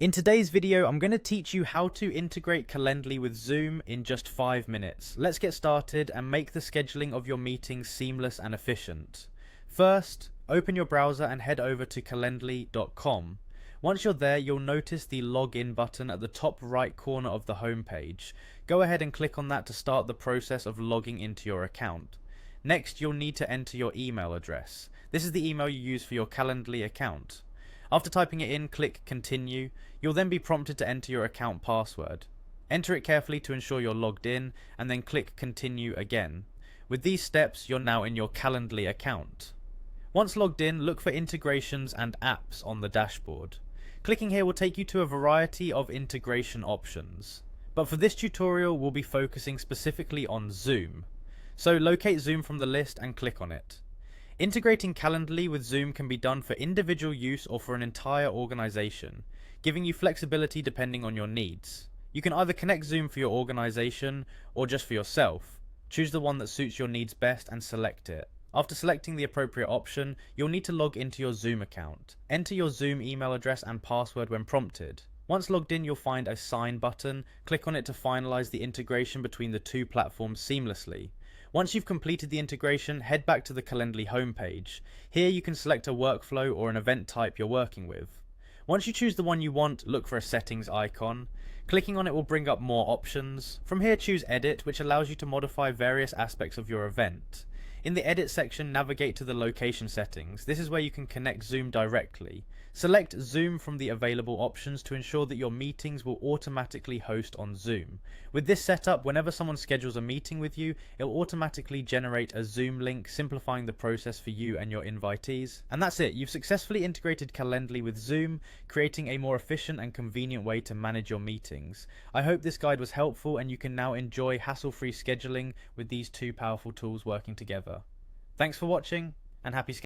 In today's video, I'm going to teach you how to integrate Calendly with Zoom in just 5 minutes. Let's get started and make the scheduling of your meetings seamless and efficient. First, open your browser and head over to calendly.com. Once you're there, you'll notice the login button at the top right corner of the home page. Go ahead and click on that to start the process of logging into your account. Next, you'll need to enter your email address. This is the email you use for your Calendly account. After typing it in, click Continue. You'll then be prompted to enter your account password. Enter it carefully to ensure you're logged in, and then click Continue again. With these steps, you're now in your Calendly account. Once logged in, look for integrations and apps on the dashboard. Clicking here will take you to a variety of integration options. But for this tutorial, we'll be focusing specifically on Zoom. So locate Zoom from the list and click on it. Integrating Calendly with Zoom can be done for individual use or for an entire organization, giving you flexibility depending on your needs. You can either connect Zoom for your organization or just for yourself. Choose the one that suits your needs best and select it. After selecting the appropriate option, you'll need to log into your Zoom account. Enter your Zoom email address and password when prompted. Once logged in, you'll find a Sign button. Click on it to finalize the integration between the two platforms seamlessly. Once you've completed the integration, head back to the Calendly homepage. Here you can select a workflow or an event type you're working with. Once you choose the one you want, look for a settings icon. Clicking on it will bring up more options. From here, choose Edit, which allows you to modify various aspects of your event. In the Edit section, navigate to the location settings. This is where you can connect Zoom directly. Select Zoom from the available options to ensure that your meetings will automatically host on Zoom. With this setup, whenever someone schedules a meeting with you, it will automatically generate a Zoom link, simplifying the process for you and your invitees. And that's it, you've successfully integrated Calendly with Zoom, creating a more efficient and convenient way to manage your meetings. I hope this guide was helpful and you can now enjoy hassle-free scheduling with these two powerful tools working together. Thanks for watching and happy scheduling.